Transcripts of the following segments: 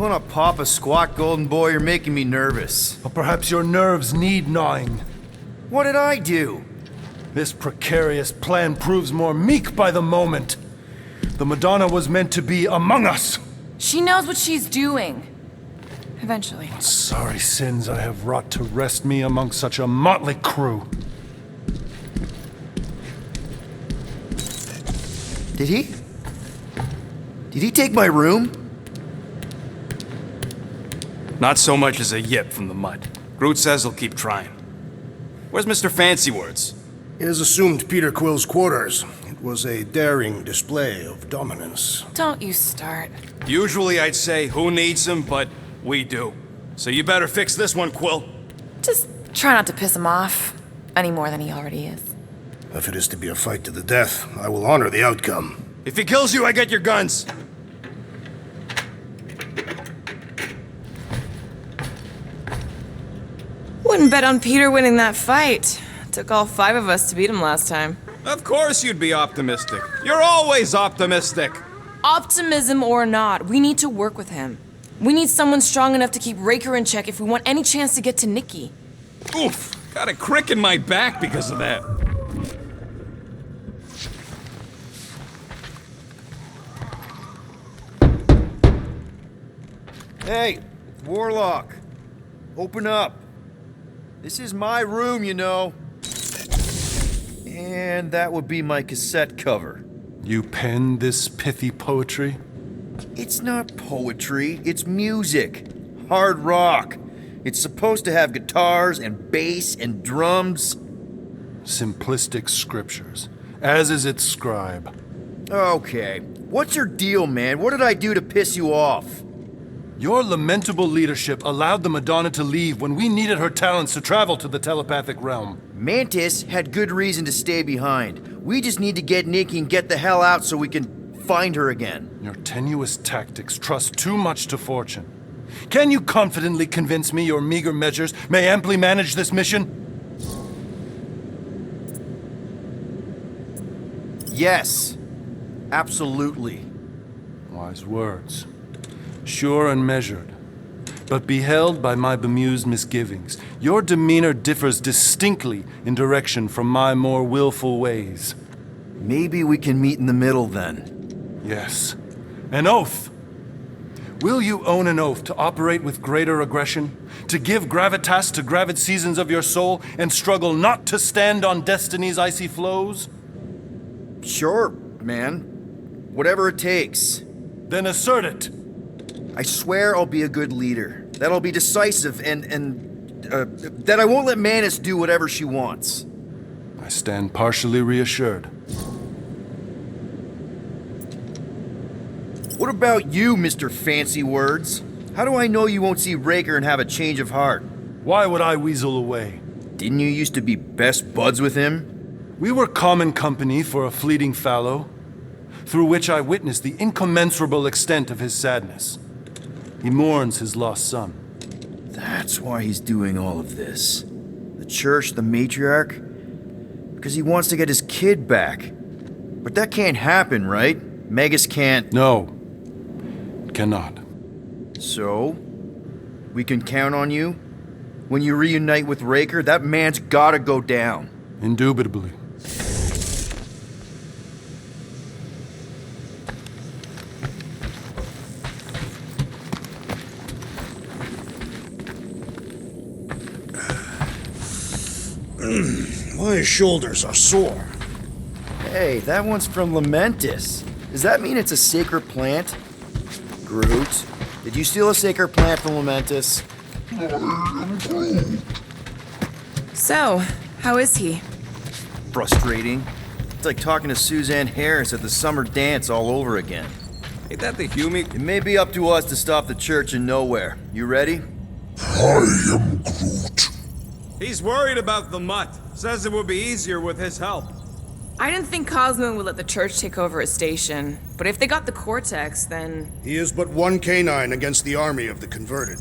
wanna pop a squat, golden boy? You're making me nervous. Or perhaps your nerves need gnawing. What did I do? This precarious plan proves more meek by the moment. The Madonna was meant to be among us. She knows what she's doing. Eventually. Sorry sins I have wrought to wrest me among such a motley crew. Did he? Did he take my room? Not so much as a yip from the mud. Groot says he'll keep trying. Where's Mr. Fancy Words? It is assumed Peter Quill's quarters. It was a daring display of dominance. Don't you start. Usually I'd say, who needs him, but we do. So you better fix this one, Quill. Just try not to piss him off any more than he already is. If it is to be a fight to the death, I will honor the outcome. If he kills you, I get your guns. Wouldn't bet on Peter winning that fight. Took all 5 of us to beat him last time. Of course you'd be optimistic. You're always optimistic. Optimism or not, we need to work with him. We need someone strong enough to keep Raker in check if we want any chance to get to Nikki. Oof, got a crick in my back because of that. Hey, Warlock. Open up. This is my room, you know. And that would be my cassette cover. You penned this pithy poetry? It's not poetry, it's music. Hard rock. It's supposed to have guitars and bass and drums. Simplistic scriptures, as is its scribe. Okay, what's your deal, man? What did I do to piss you off? Your lamentable leadership allowed the Madonna to leave when we needed her talents to travel to the telepathic realm. Mantis had good reason to stay behind. We just need to get Nikki and get the hell out so we can find her again. Your tenuous tactics trust too much to fortune. Can you confidently convince me your meager measures may amply manage this mission? Yes, absolutely. Wise words. Sure and measured, but beheld by my bemused misgivings, your demeanor differs distinctly in direction from my more willful ways. Maybe we can meet in the middle then. Yes, an oath. Will you own an oath to operate with greater aggression, to give gravitas to gravid seasons of your soul, and struggle not to stand on destiny's icy flows? Sure, man. Whatever it takes. Then assert it. I swear I'll be a good leader. That I'll be decisive and that I won't let Mantis do whatever she wants. I stand partially reassured. What about you, Mr. Fancy Words? How do I know you won't see Raker and have a change of heart? Why would I weasel away? Didn't you used to be best buds with him? We were common company for a fleeting fallow, through which I witnessed the incommensurable extent of his sadness. He mourns his lost son. That's why he's doing all of this. The church, the matriarch? Because he wants to get his kid back. But that can't happen, right? Magus can't... No, it cannot. So? We can count on you? When you reunite with Raker, that man's gotta go down. Indubitably. My shoulders are sore. Hey, that one's from Lamentis. Does that mean it's a sacred plant? Groot, did you steal a sacred plant from Lamentis? So, how is he? Frustrating. It's like talking to Suzanne Harris at the summer dance all over again. Ain't that the Hume? It may be up to us to stop the church in nowhere. You ready? I am Groot. He's worried about the mutt. Says it would be easier with his help. I didn't think Cosmo would let the church take over his station, but if they got the Cortex, then... He is but one canine against the army of the converted.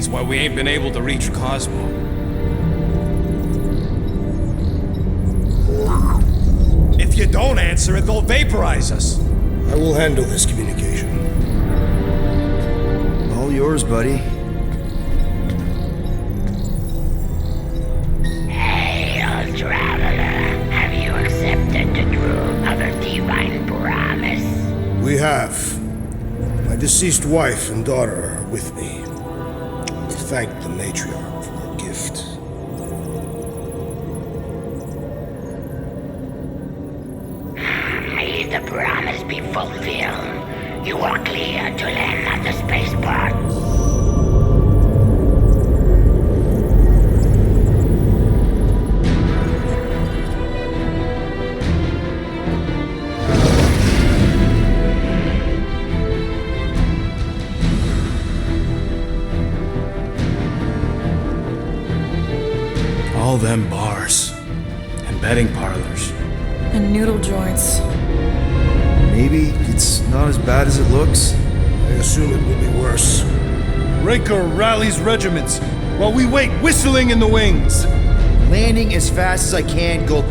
explains why we ain't been able to reach Cosmo. If you don't answer it, they'll vaporize us. I will handle this communication. All yours, buddy. Hail, traveler. Have you accepted the truth of a divine promise? We have. My deceased wife and daughter are with me. We thank the matriarch for her gift. May the promise be fulfilled. You are clear to land at the spaceport. All them bars and betting parlors. And noodle joints. Maybe it's not as bad as it looks. I assume it will be worse. Raker rallies regiments while we wait whistling in the wings. Landing as fast as I can, go.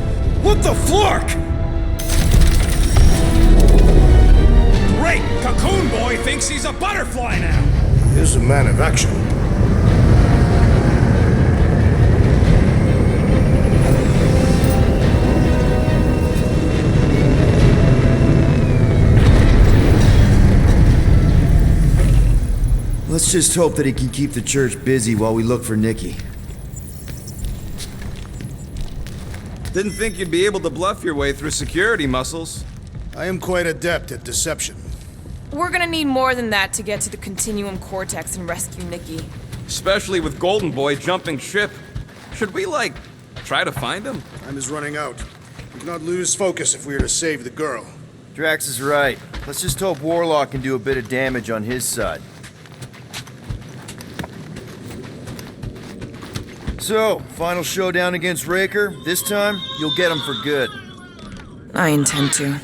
What the flark? Great! Cocoon Boy thinks he's a butterfly now! He is a man of action. Let's just hope that he can keep the church busy while we look for Nikki. Didn't think you'd be able to bluff your way through security muscles. I am quite adept at deception. We're gonna need more than that to get to the Continuum Cortex and rescue Nikki. Especially with Golden Boy jumping ship. Should we, try to find him? Time is running out. We cannot lose focus if we are to save the girl. Drax is right. Let's just hope Warlock can do a bit of damage on his side. So, final showdown against Raker. This time, you'll get him for good. I intend to.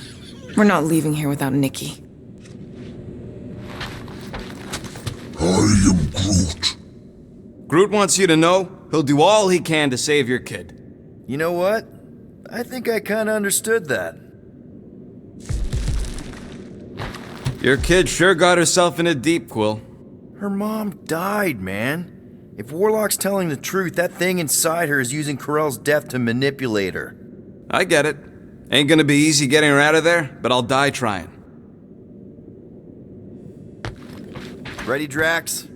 We're not leaving here without Nikki. I am Groot. Groot wants you to know he'll do all he can to save your kid. You know what? I think I kinda understood that. Your kid sure got herself in a deep, Quill. Her mom died, man. If Warlock's telling the truth, that thing inside her is using Corell's death to manipulate her. I get it. Ain't gonna be easy getting her out of there, but I'll die trying. Ready, Drax?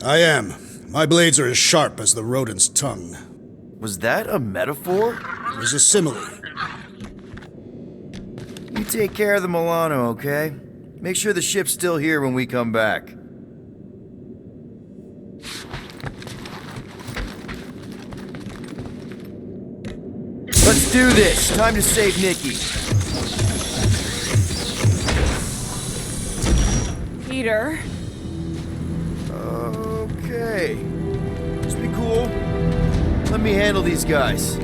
I am. My blades are as sharp as the rodent's tongue. Was that a metaphor? It was a simile. You take care of the Milano, okay? Make sure the ship's still here when we come back. Let's do this. Time to save Nikki. Peter? Okay. Just be cool. Let me handle these guys.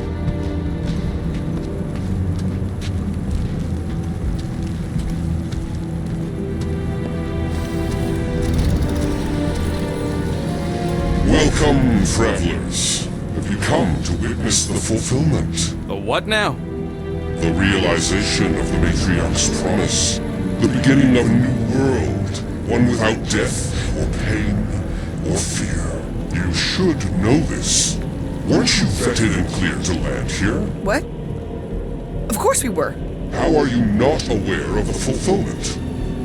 Welcome, travelers. Have you come to witness the fulfillment? The what now? The realization of the matriarch's promise. The beginning of a new world. One without death, or pain, or fear. You should know this. Weren't you vetted and cleared to land here? What? Of course we were. How are you not aware of the fulfillment?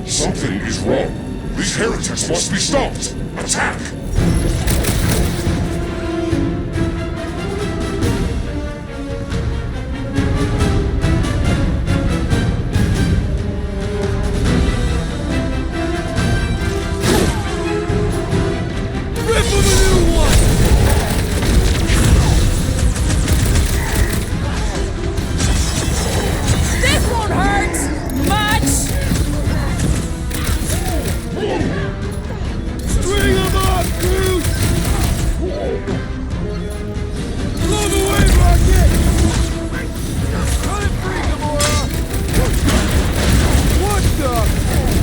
Something is wrong. These heretics must be stopped. Attack! This won't hurt much! String him up, Groot! Blow the way, Rocket! Run it free, Gamora! What the?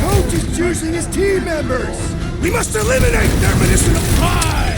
Coach is choosing his team members! We must eliminate their medicinal pie!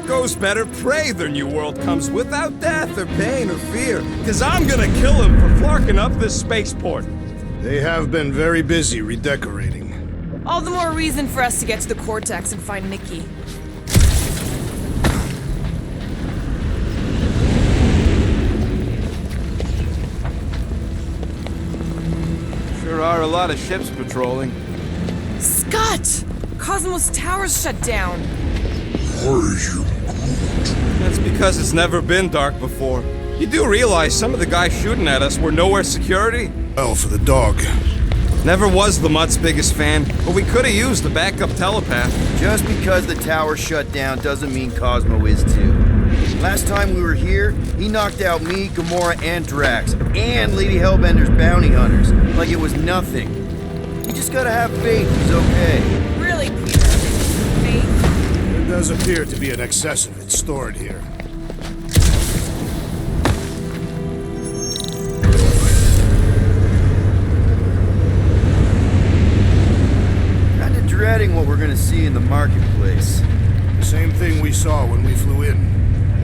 goes better pray their new world comes without death or pain or fear. Cause I'm gonna kill him for flarking up this spaceport. They have been very busy redecorating. All the more reason for us to get to the Cortex and find Nikki. Sure are a lot of ships patrolling. Scott! Cosmos Tower's shut down. That's because it's never been dark before. You do realize some of the guys shooting at us were nowhere security? Well, for the dog. Never was the Mutt's biggest fan, but we could have used a backup telepath. Just because the tower shut down doesn't mean Cosmo is too. Last time we were here, he knocked out me, Gamora, and Drax, and Lady Hellbender's bounty hunters, like it was nothing. You just gotta have faith he's okay. Really, Peter? Faith? There does appear to be an excess of it stored here. Kinda dreading what we're gonna see in the marketplace. The same thing we saw when we flew in.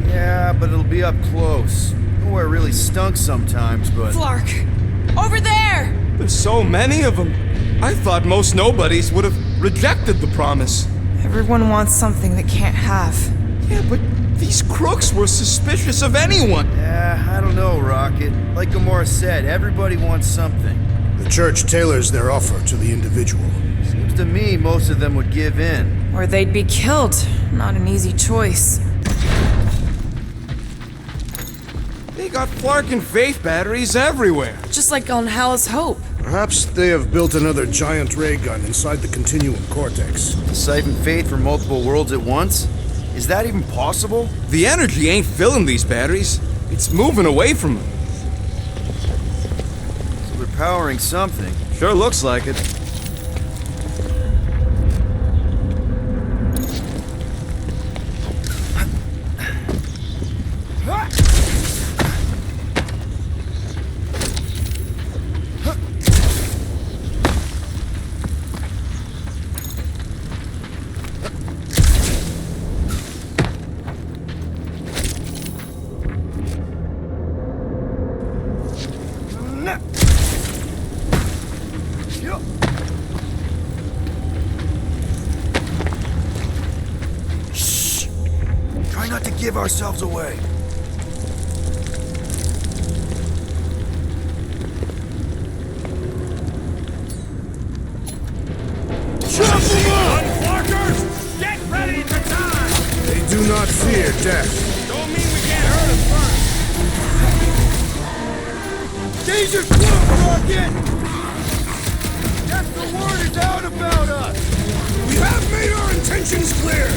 Yeah, but it'll be up close. Nowhere really stunk sometimes, but... Flark! Over there! There's so many of them. I thought most nobodies would have rejected the promise. Everyone wants something they can't have. Yeah, but these crooks were suspicious of anyone. Yeah, I don't know, Rocket. Like Gamora said, everybody wants something. The church tailors their offer to the individual. Seems to me most of them would give in. Or they'd be killed. Not an easy choice. They got Flark and Faith batteries everywhere. Just like on Hal's Hope. Perhaps they have built another giant ray gun inside the Continuum Cortex. To siphon faith from multiple worlds at once? Is that even possible? The energy ain't filling these batteries. It's moving away from them. So they're powering something. Sure looks like it. Shh! Try not to give ourselves away. Chop them up! Flarkers! Get ready to die! They do not fear death. Don't mean we can't hurt them first. Danger close, Rocket! That's the word is out about us! We have made our intentions clear.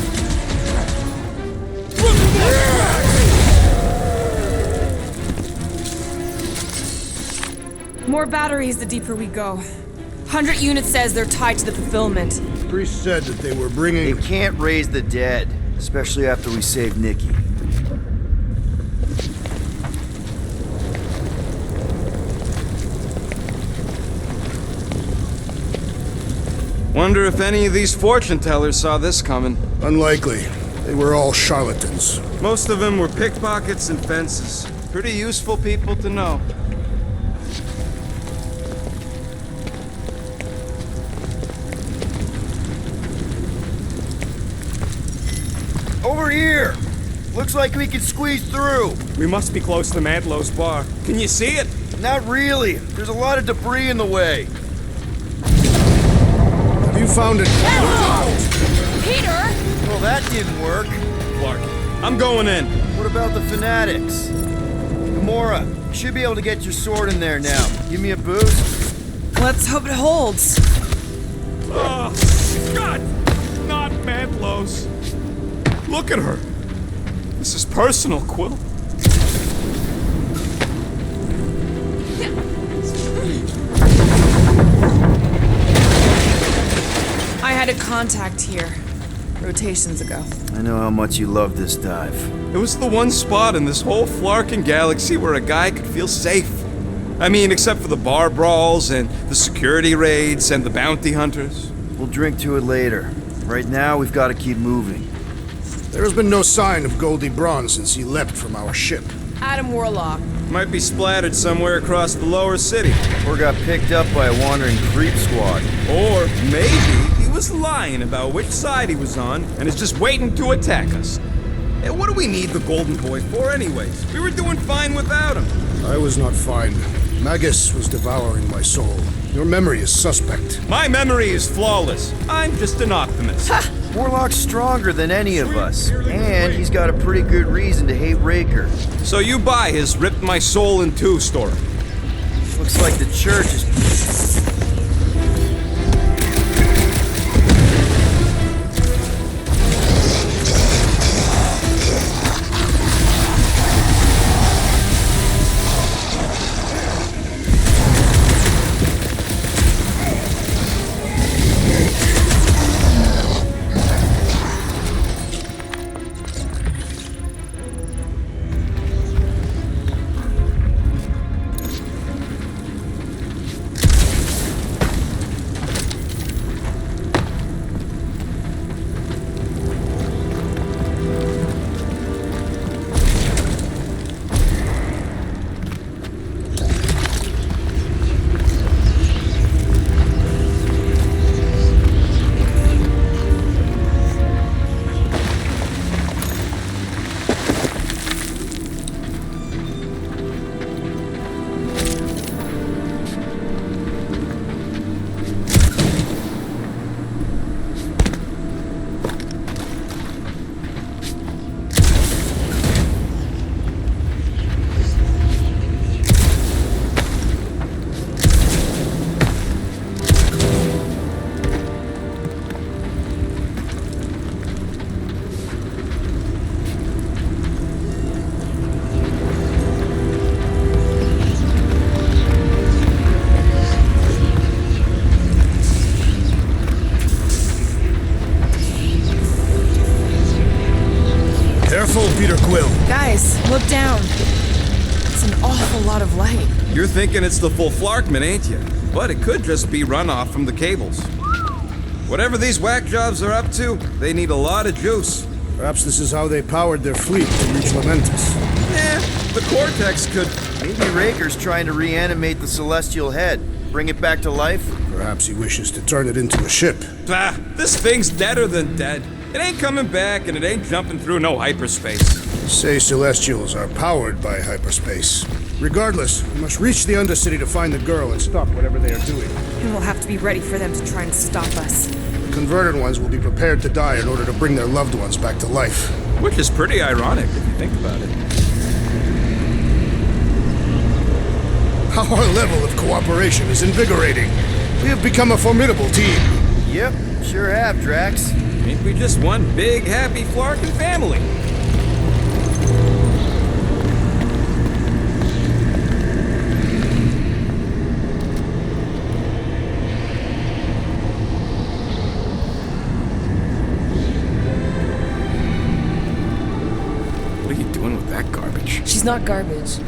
More batteries the deeper we go. 100 units says they're tied to the fulfillment. The priest said that they were They bringing... can't raise the dead, especially after we save Nikki. Wonder if any of these fortune tellers saw this coming. Unlikely. They were all charlatans. Most of them were pickpockets and fences. Pretty useful people to know. Over here! Looks like we can squeeze through. We must be close to Mantlow's bar. Can you see it? Not really. There's a lot of debris in the way. Have you found it? Peter! Well, that didn't work. Clark, I'm going in. What about the fanatics? Gamora, you should be able to get your sword in there now. Give me a boost. Let's hope it holds. Oh, God! Not Mantlow's. Look at her. This is personal, Quill. I had a contact here. Rotations ago. I know how much you love this dive. It was the one spot in this whole Flarkin galaxy where a guy could feel safe. I mean, except for the bar brawls and the security raids and the bounty hunters. We'll drink to it later. Right now, we've got to keep moving. There has been no sign of Goldie Braun since he leapt from our ship. Adam Warlock. Might be splattered somewhere across the lower city. Or got picked up by a wandering creep squad. Or maybe he was lying about which side he was on and is just waiting to attack us. Hey, what do we need the Golden Boy for anyways? We were doing fine without him. I was not fine. Magus was devouring my soul. Your memory is suspect. My memory is flawless. I'm just an optimist. Warlock's stronger than any of us, and he's got a pretty good reason to hate Raker. So you buy his ripped my soul in two story. Looks like the church is... Guys, look down. It's an awful lot of light. You're thinking it's the full Flarkman, ain't you? But it could just be runoff from the cables. Whatever these whack jobs are up to, they need a lot of juice. Perhaps this is how they powered their fleet to reach Lamentus. The Cortex could... Maybe Raker's trying to reanimate the Celestial Head. Bring it back to life? Perhaps he wishes to turn it into a ship. Bah, this thing's deader than dead. It ain't coming back, and it ain't jumping through no hyperspace. Say Celestials are powered by hyperspace. Regardless, we must reach the Undercity to find the girl and stop whatever they are doing. And we'll have to be ready for them to try and stop us. The converted ones will be prepared to die in order to bring their loved ones back to life. Which is pretty ironic, if you think about it. Our level of cooperation is invigorating. We have become a formidable team. Yep, sure have, Drax. Ain't we just one big, happy Flarkin family? What are you doing with that garbage? She's not garbage.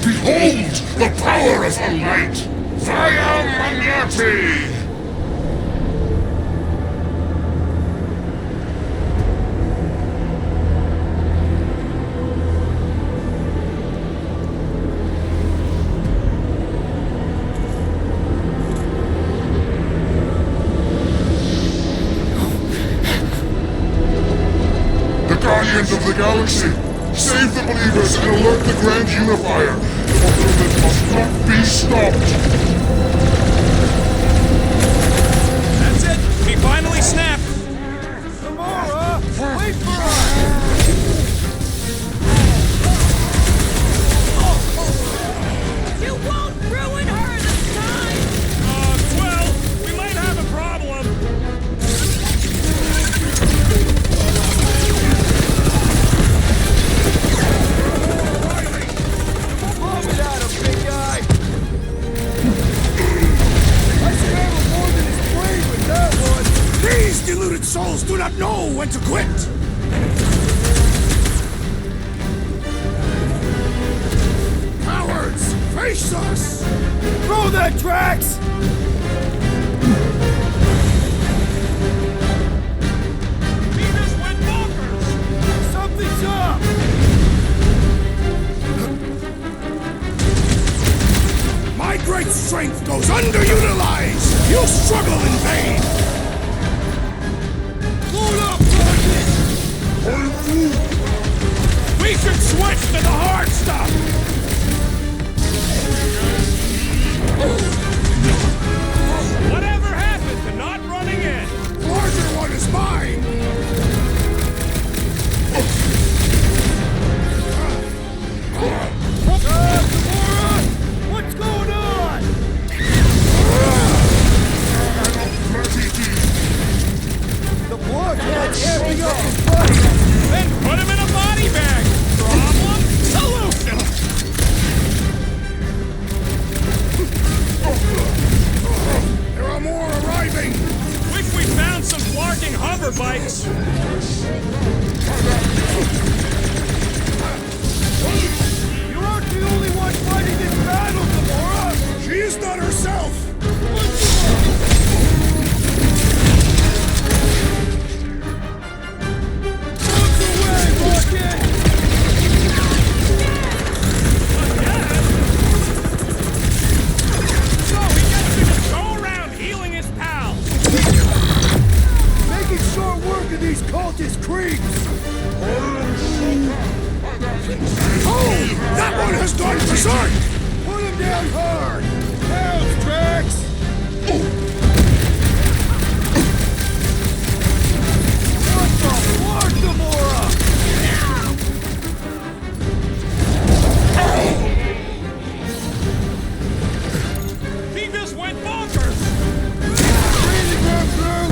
Behold the power of the light! Via Magnati! The Guardians of the Galaxy! Save the believers and alert the Grand Unifier! Fulfillment must not be stopped! That's it! We finally snapped! Gamora! Wait for us! You won't ruin her this time! Well, we might have a problem! Bomb it at him, big guy! I spammed more than his brain with that one! Please deliver! underutilized! You'll struggle in vain! Load up, Rocket! We should switch to the hard stuff! Whatever happened to not running in? The larger one is mine! Gamora! What's going on? The blood is amping up his body! Then put him in a body bag! Problem? Solution! There are more arriving! Wish we found some flarking hover bikes! You aren't the only one fighting this battle, Gamora! She is not herself! Look away, Rocket! So he gets to just go around healing his pals! Making short work of these cultist creeps! Oh! That one has gone berserk! Put him down hard! Help, Drax! What the fuck, Gamora? He just went bonkers! Breathing room, Groot!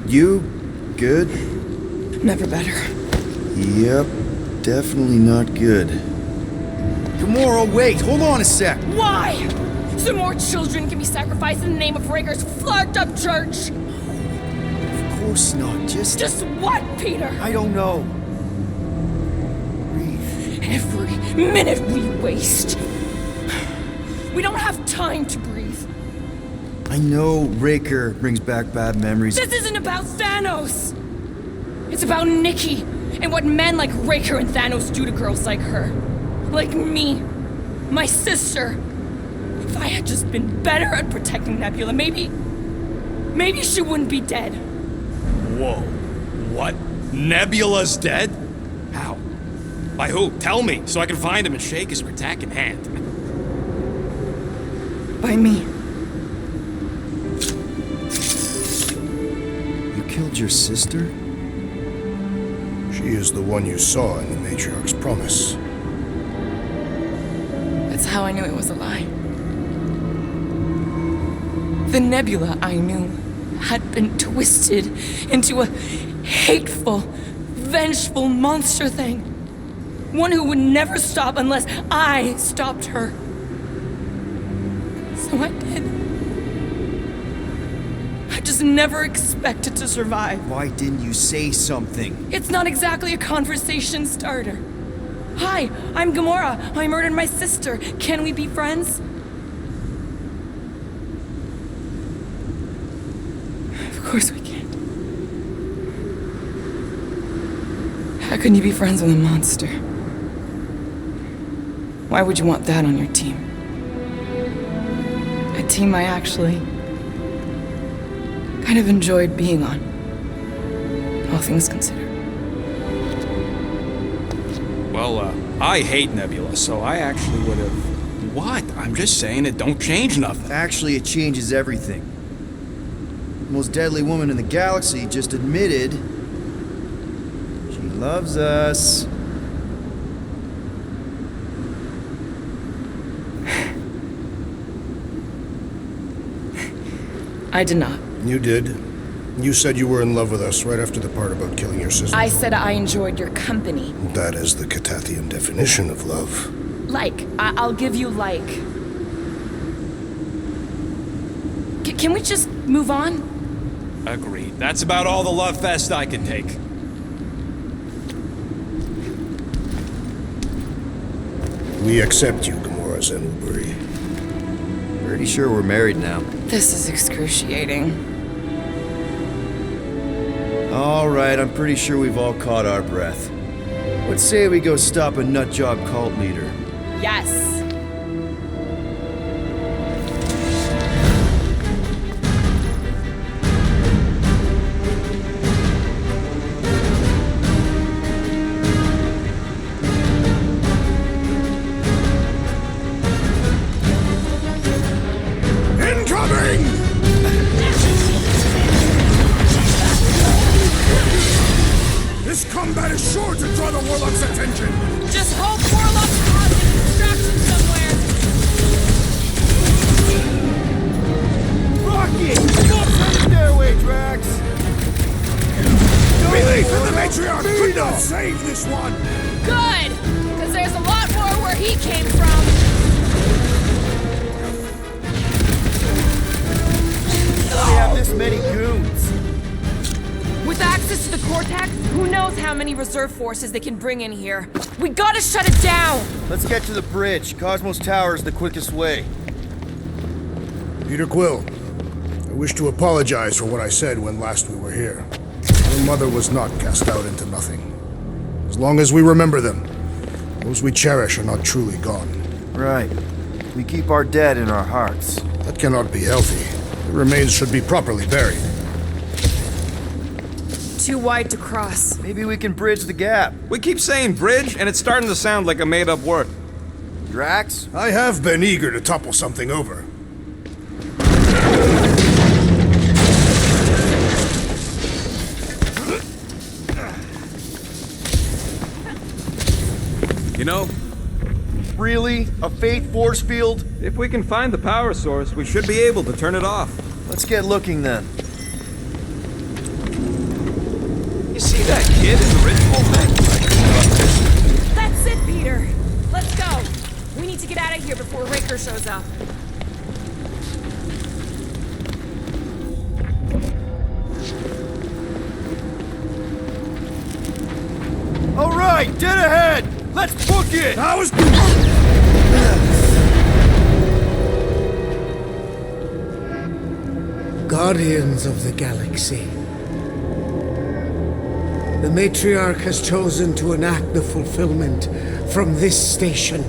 You good? Never better. Yep, definitely not good. Gamora, wait! Hold on a sec! Why? So more children can be sacrificed in the name of Raker's flagged up church? Of course not, Just what, Peter? I don't know. Breathe. Every minute we waste. We don't have time to breathe. I know Raker brings back bad memories. This isn't about Thanos. It's about Nikki and what men like Raker and Thanos do to girls like her. Like me. My sister. If I had just been better at protecting Nebula, maybe she wouldn't be dead. Whoa. What? Nebula's dead? How? By who? Tell me, so I can find him and shake his Ragtag in hand. By me. You killed your sister? She is the one you saw in the Matriarch's promise. That's how I knew it was a lie. The Nebula I knew had been twisted into a hateful, vengeful monster thing. One who would never stop unless I stopped her. So I did. I just never expected to survive. Why didn't you say something? It's not exactly a conversation starter. Hi, I'm Gamora. I murdered my sister. Can we be friends? Of course we can't. How can you be friends with a monster? Why would you want that on your team? A team I actually kind of enjoyed being on, all things considered. Well, I hate Nebula, so I actually would have... What? I'm just saying it don't change nothing. Actually, it changes everything. The most deadly woman in the galaxy just admitted she loves us. I did not. You did. You said you were in love with us right after the part about killing your sister. I said I enjoyed your company. That is the Catathian definition of love. Like. I'll give you like. Can we just move on? Agreed. That's about all the love fest I can take. We accept you, Gamora Zenuburi. Pretty sure we're married now. This is excruciating. All right, I'm pretty sure we've all caught our breath. Let's say we go stop a nutjob cult leader. Yes. This combat is sure to draw the Warlock's attention! Just hope Warlock's causing a distraction somewhere. Rocket! Stop on the stairway, Drax! Belief in the Matriarch could not save this one! Good! Because there's a lot more where he came from. We have this many goons. With access to the Cortex, who knows how many reserve forces they can bring in here. We gotta shut it down! Let's get to the bridge. Cosmos Tower is the quickest way. Peter Quill, I wish to apologize for what I said when last we were here. Your mother was not cast out into nothing. As long as we remember them, those we cherish are not truly gone. Right. We keep our dead in our hearts. That cannot be healthy. The remains should be properly buried. Too wide to cross. Maybe we can bridge the gap. We keep saying bridge, and it's starting to sound like a made-up word. Drax? I have been eager to topple something over. You know, Really? A fate force field? if we can find the power source, we should be able to turn it off. Let's get looking then. You see that kid in the ritual thing? That's it, Peter. Let's go. We need to get out of here before Raker shows up. All right, dead ahead! Let's book it! I was... Guardians of the Galaxy. The Matriarch has chosen to enact the fulfillment from this station.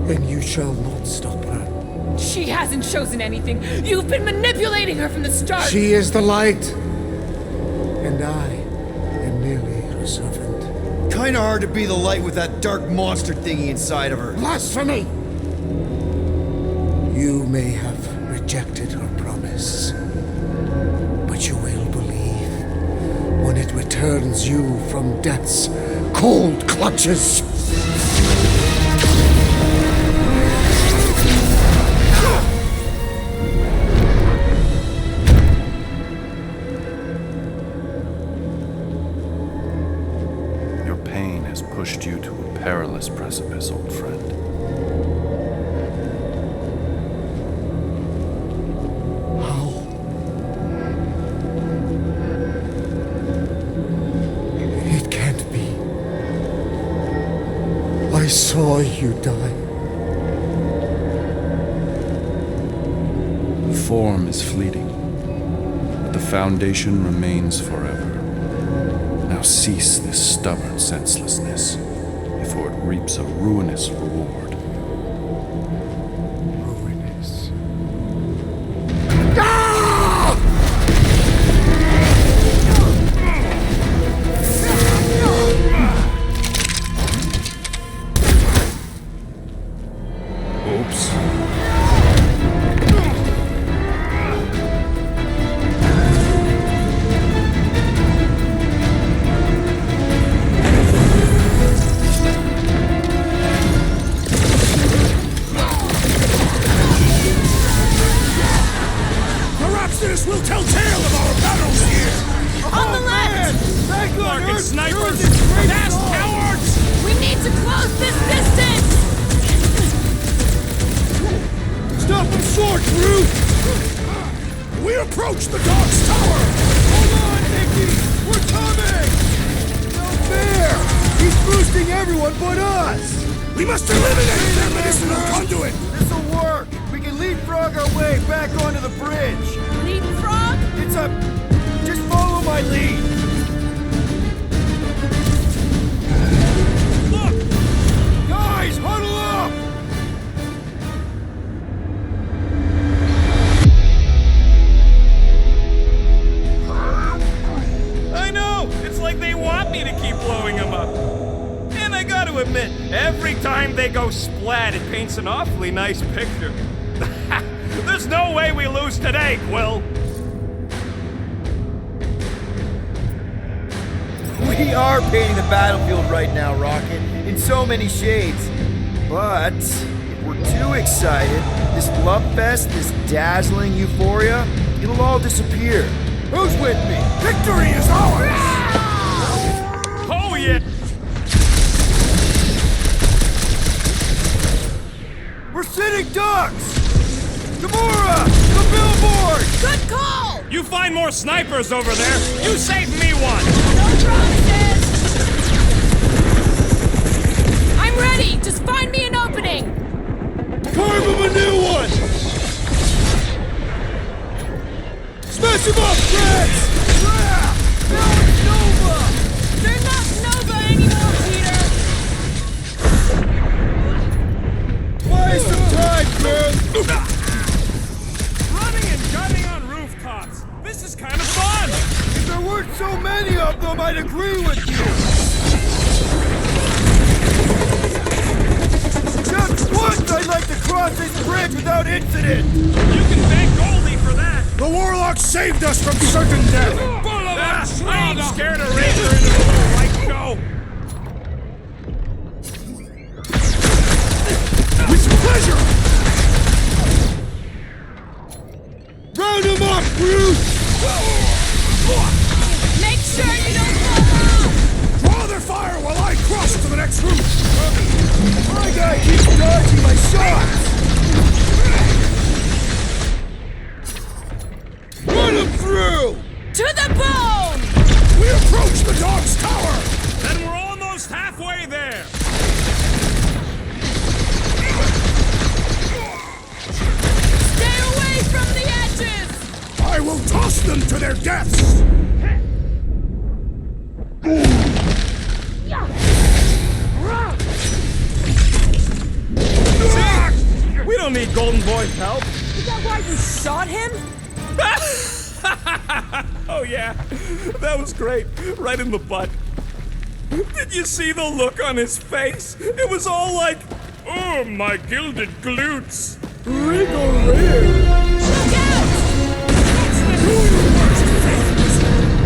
And you shall not stop her. She hasn't chosen anything. You've been manipulating her from the start. She is the light. And I am merely her servant. Kinda hard to be the light with that dark monster thingy inside of her. Blasphemy! You may have rejected her promise, but you will believe when it returns you from death's cold clutches. Your pain has pushed you to a perilous precipice, old friend. How? It can't be. I saw you die. Form is fleeting, but the foundation remains forever. Now cease this stubborn senselessness, before it reaps a ruinous reward. Ruinous. Oops. Perhaps this will tell tale of our battles here! On the left! Thank God, Fucking Earth snipers! through this great Fast storm. cowards! We need to close this distance! Stop them short, Groot! We approach the Dog's Tower! Hold on, Nicky! We're coming! No fair! He's boosting everyone but us! We must eliminate their medicinal conduit! This'll work! We can leapfrog our way back onto the bridge! Leapfrog? It's a... just follow my lead! Look! Guys, huddle up! I know! It's like they want me to keep blowing them up. And I gotta admit, every time they go splat, it paints an awfully nice picture. There's no way we lose today, Quill! We are painting the battlefield right now, Rocket, in so many shades. But if we're too excited, this love fest, this dazzling euphoria, it'll all disappear. Who's with me? Victory is ours! Oh yeah! We're sitting ducks! Gamora! The billboard! Good call! You find more snipers over there! You save me one! No promises! I'm ready! Just find me an opening! Carve him a new one! Smash him up, Drax! No, it's Nova! They're not Nova anymore, Peter! Buy some time, girl! Running and gunning on rooftops! This is kind of fun! If there weren't so many of them, I'd agree with you! Just once I'd like to cross this bridge without incident! You can thank Goldie for that! The Warlock saved us from certain death! I ain't scared of Ranger into the little light show! With pleasure! Round him up, Groot! Make sure you don't fall off! Draw their fire while I cross to the next route! My guy keeps dodging my shots! Run him through! To the bone! We approach the dog's tower! Then we're almost halfway there! Stay away from the edges! I will toss them to their deaths! See? We don't need Golden Boy's help! Is that why you shot him? Oh yeah, that was great. Right in the butt. Did you see the look on his face? It was all like, oh, my gilded glutes. Wriggle rear. Look out!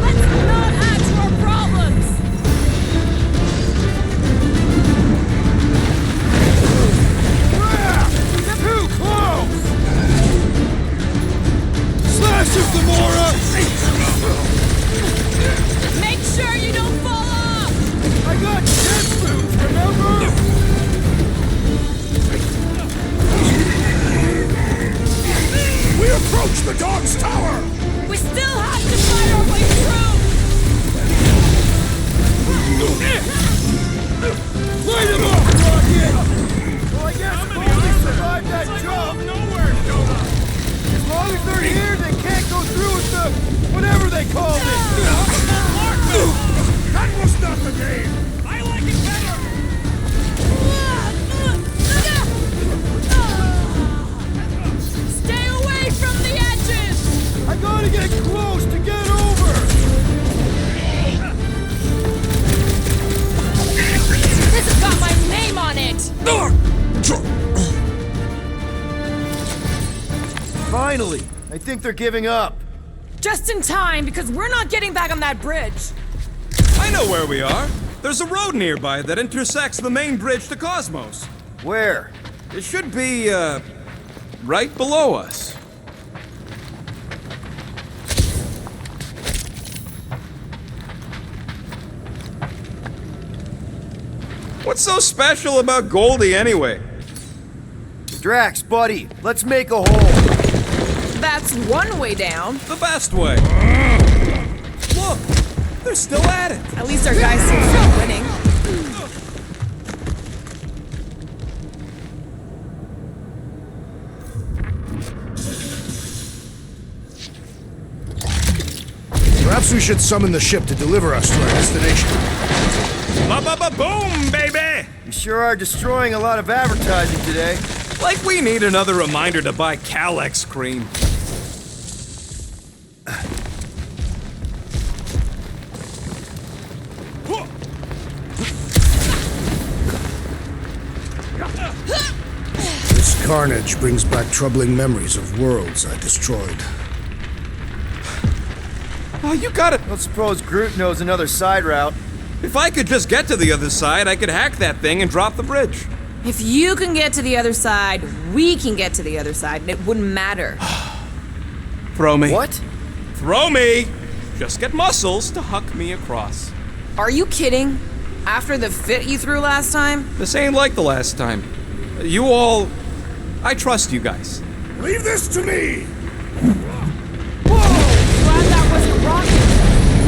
Let's not add to our problems! Too close! Slash him, Gamora! Make sure you don't fall off! I got 10 boots, remember? We approach the dog's tower! We still have to fight our way through! Light him up, Rocket! Well, I guess if only survived that jump. Nowhere showed up. As long as they're here, they can't go through with the... whatever they called it. That was not the game! I like it better. Stay away from the edges! I gotta get close to get over. This has got my name on it! Finally, I think they're giving up. Just in time, because we're not getting back on that bridge. I know where we are. There's a road nearby that intersects the main bridge to Cosmos. Where? It should be, right below us. What's so special about Goldie anyway? Drax, buddy, let's make a hole. That's one way down. The best way. Look, they're still at it. At least our guys seem to be winning. Perhaps we should summon the ship to deliver us to our destination. Ba-ba-ba-boom, baby! You sure are destroying a lot of advertising today. Like we need another reminder to buy Calex cream. This carnage brings back troubling memories of worlds I destroyed. Oh, you got it. Don't suppose Groot knows another side route. If I could just get to the other side, I could hack that thing and drop the bridge. If you can get to the other side, we can get to the other side, and it wouldn't matter. Throw me. What? Throw me! Just get muscles to huck me across. Are you kidding? After the fit you threw last time? This ain't like the last time. You all... I trust you guys. Leave this to me! Glad that wasn't rocket.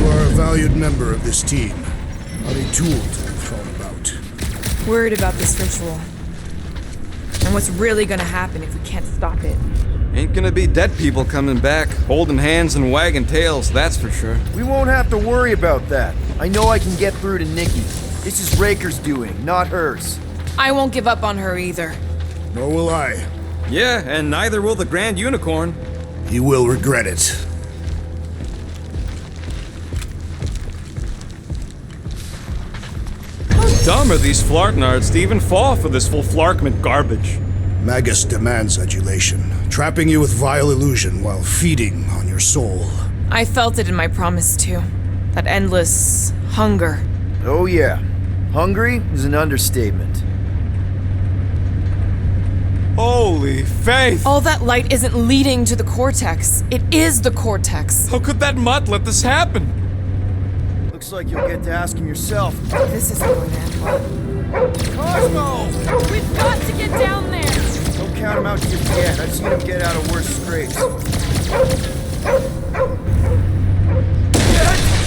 You are a valued member of this team, not a tool to be thrown about. Worried about this ritual. And what's really gonna happen if we can't stop it. Ain't gonna be dead people coming back, holding hands and wagging tails, that's for sure. We won't have to worry about that. I know I can get through to Nikki. This is Raker's doing, not hers. I won't give up on her either. Nor will I. Yeah, and neither will the Grand Unicorn. You will regret it. How dumb are these flarknards to even fall for this full flarkment garbage? Magus demands adulation, trapping you with vile illusion while feeding on your soul. I felt it in my promise too. That endless hunger. Oh yeah. Hungry is an understatement. Holy faith! All that light isn't leading to the cortex. It is the cortex. How could that mutt let this happen? Looks like you'll get to ask him yourself. This isn't going to end well. Cosmo! We've got to get down there! Don't count him out just yet. I've seen him get out of worse scrapes. Get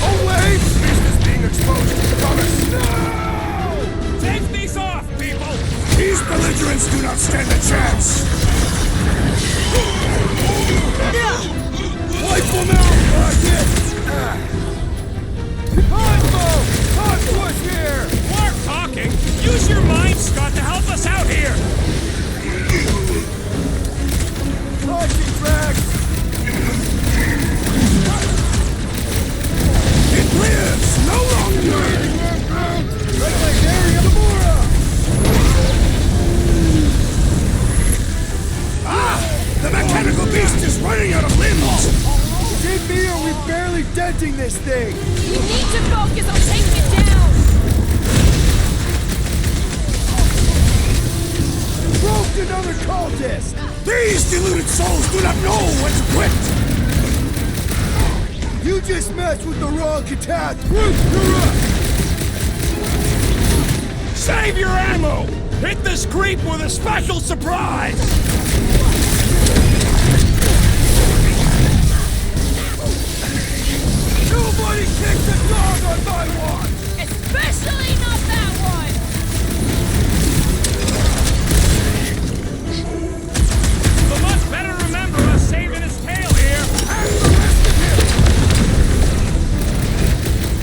away! Beast is being exposed. Thomas! No! Take these off, people! These belligerents do not stand a chance! Wipe them out! Cosmo! Cosmo's here! More talking! Use your mind, Scott, to help us out here! Launching Drax! It lives no longer! Right like Harry and Gamora! The mechanical beast is running out of limbs! Did me or we barely denting this thing? We need to focus on taking it down! Broke another cultist! These deluded souls do not know when to quit! You just messed with the wrong attack! Groot, you're up! Save your ammo! Hit this creep with a special surprise! Nobody kicks a dog on my watch! Especially not that one! The mutt better remember us saving his tail here! And the rest of him!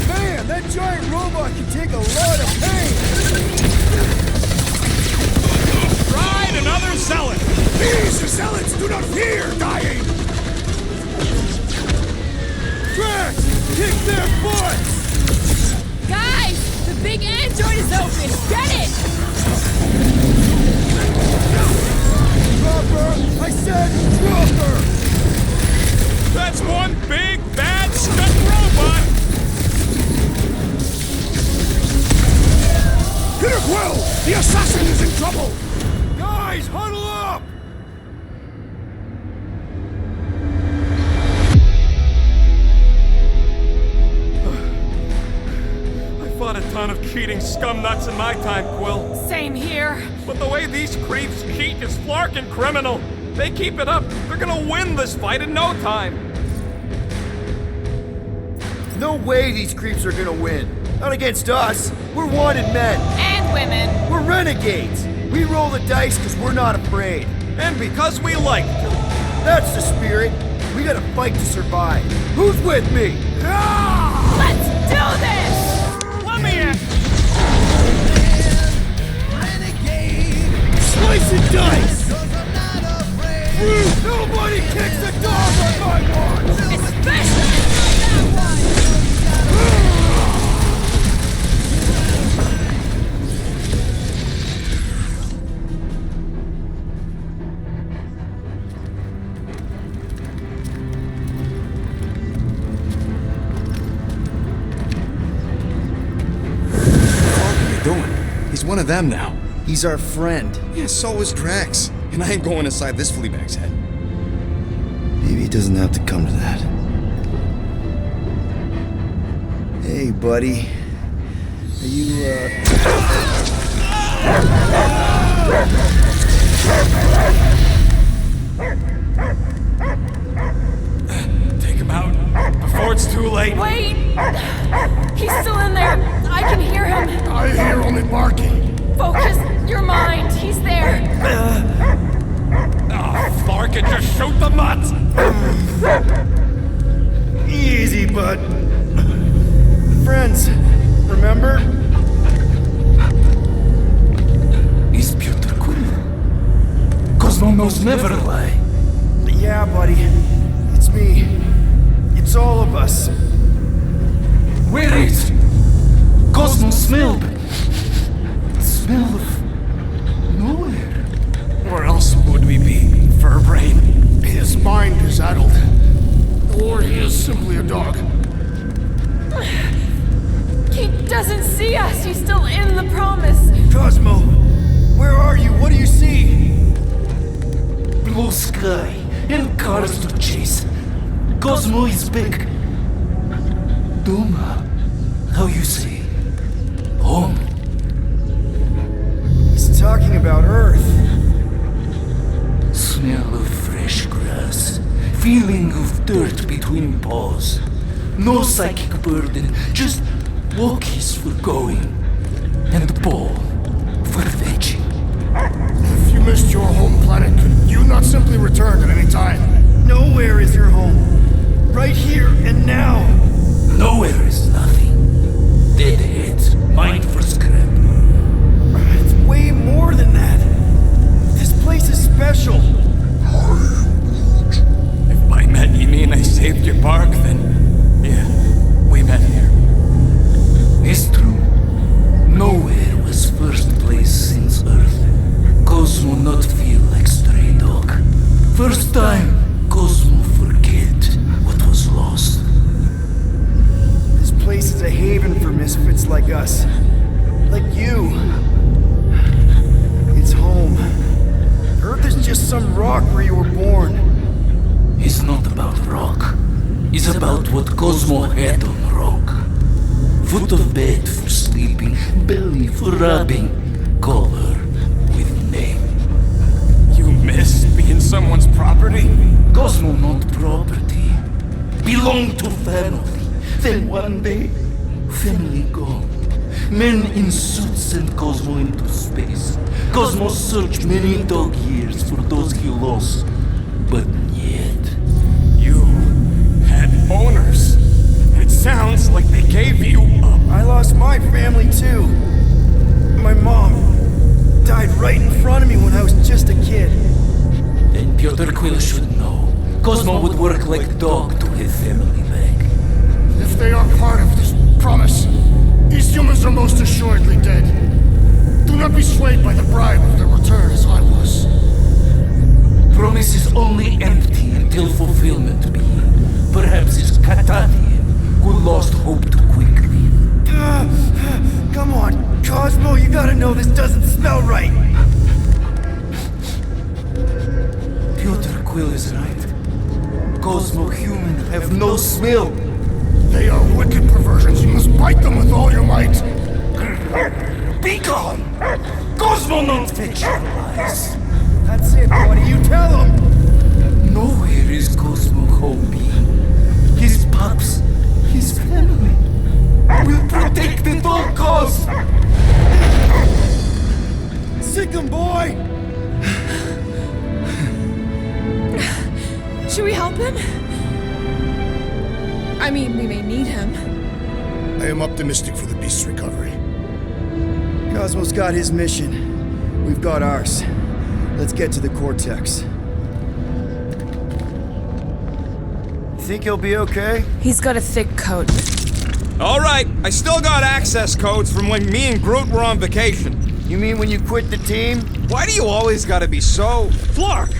Man, that giant robot can take a lot of pain! Ride another zealot! These zealots do not fear dying! Drax! Kick their butts! Guys! The big android is open! Get it! Drop her! I said drop her! That's one big, bad, stuck robot! Peter Quill! The assassin is in trouble! Guys, huddle up! I fought a ton of cheating scumnuts in my time, Quill. Same here. But the way these creeps cheat is flarkin' criminal. They keep it up, they're gonna win this fight in no time. No way these creeps are gonna win. Not against us. We're wanted men. And women. We're renegades. We roll the dice because we're not afraid. And because we like to. That's the spirit. We gotta fight to survive. Who's with me? Ah! Let's do this! Let me in! Slice and dice! Nobody kicks a dog on my watch! Especially not that one! He's one of them now. He's our friend. Yeah, so is Drax. And I ain't going inside this flea bag's head. Maybe it doesn't have to come to that. Hey, buddy. Are you, Take him out before it's too late. Wait! He's still in there. I can hear him. I hear only barking. Focus your mind. He's there. Oh, Clark, and just shoot the mutt! Easy, bud. Friends, remember? Is Peter Quill? Cosmo knows never lie. Yeah, buddy. It's me. It's all of us. Where is Cosmo smelled? Smell of nowhere. Where else would we be, Furbrain? His mind is addled. Or he is simply a dog. He doesn't see us. He's still in the promise. Cosmo, where are you? What do you see? Blue sky and cars to chase. Cosmo is back. Duma, how you say? Home. He's talking about Earth. Smell of fresh grass. Feeling of dirt between paws. No psychic burden, just walkies for going. And the ball for fetching. If you missed your home planet, could you not simply return at any time? Nowhere is your home. Right here and now. Nowhere is nothing. Dead heads, mind for scrap. It's way more than that. This place is special. If by met you mean I saved your bark, then yeah, we met here. It's true. Nowhere was first place since Earth. Cosmo not feel like stray dog. First time, Cosmo forget what was lost. This place is a haven for misfits like us. Like you. It's home. Earth is just some rock where you were born. It's not about rock. It's about what Cosmo had on rock. Foot of bed for sleeping, belly for rubbing. Call her with name. You miss being someone's property? Cosmo not property. Belong to family. Then one day, family gone. Men in suits sent Cosmo into space. Cosmo searched many dog years for those he lost. But yet... You had owners. It sounds like they gave you up. I lost my family too. My mom died right in front of me when I was just a kid. Then Piotr Quill should know. Cosmo would work like dog to have family back. If they are part of this promise, these humans are most assuredly dead. Do not be swayed by the bribe of their return as I was. Promise is only empty until fulfillment be. Perhaps it's Catanian who lost hope too quickly. Come on, Cosmo, you gotta know this doesn't smell right. Piotr Quill is right. Cosmo human have no smell. They are wicked perversions. You must bite them with all your might. Be gone! Cosmo not fetch your lies. That's it, buddy. You tell him. Nowhere is Cosmo home be. His pups, his family, will protect at all costs. Sick 'em, boy. Should we help him? I mean, we may need him. I am optimistic for the beast's recovery. Cosmo's got his mission. We've got ours. Let's get to the Cortex. You think he'll be okay? He's got a thick coat. All right, I still got access codes from when me and Groot were on vacation. You mean when you quit the team? Why do you always gotta be so... Flark!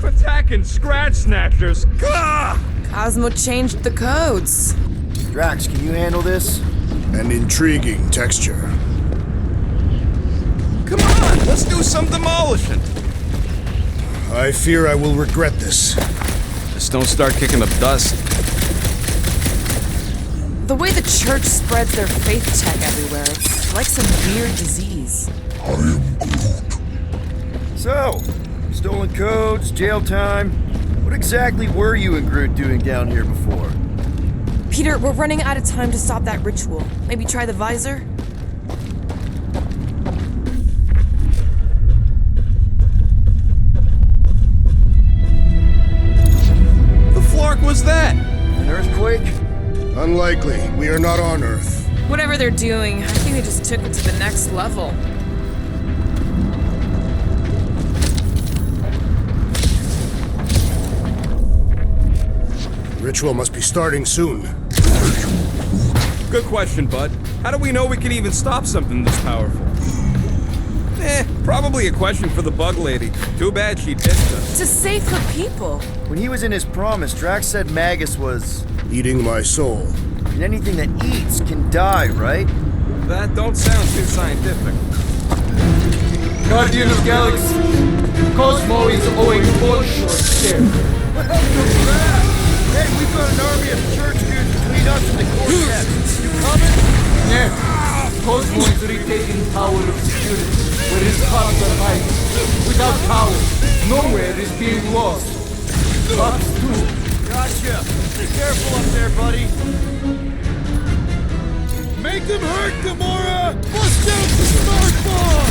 Attacking Scratch Snatchers! Gah! Cosmo changed the codes. Drax, can you handle this? An intriguing texture. Come on, let's do some demolishing. I fear I will regret this. Just don't start kicking up dust. The way the church spreads their faith tech everywhere, it's like some weird disease. I am Groot. So, stolen codes, jail time. What exactly were you and Groot doing down here before? Peter, we're running out of time to stop that ritual. Maybe try the visor? The Flark was that? An earthquake? Unlikely. We are not on Earth. Whatever they're doing, I think they just took it to the next level. The ritual must be starting soon. Good question, bud. How do we know we can even stop something this powerful? Probably a question for the bug lady. Too bad she ditched us. To save her people. When he was in his promise, Drax said Magus was... Eating my soul. And anything that eats can die, right? That don't sound too scientific. Guardian of Galaxy, Cosmo is owing full short share. Hey, we've got an army of church dudes between us and the Cortex. You coming? Yeah, Cosmo is retaking power of security, where his cops are hiding. Without power, nowhere is being lost. Cops too. Gotcha. Be careful up there, buddy. Make them hurt, Gamora! Bust out the smart bomb!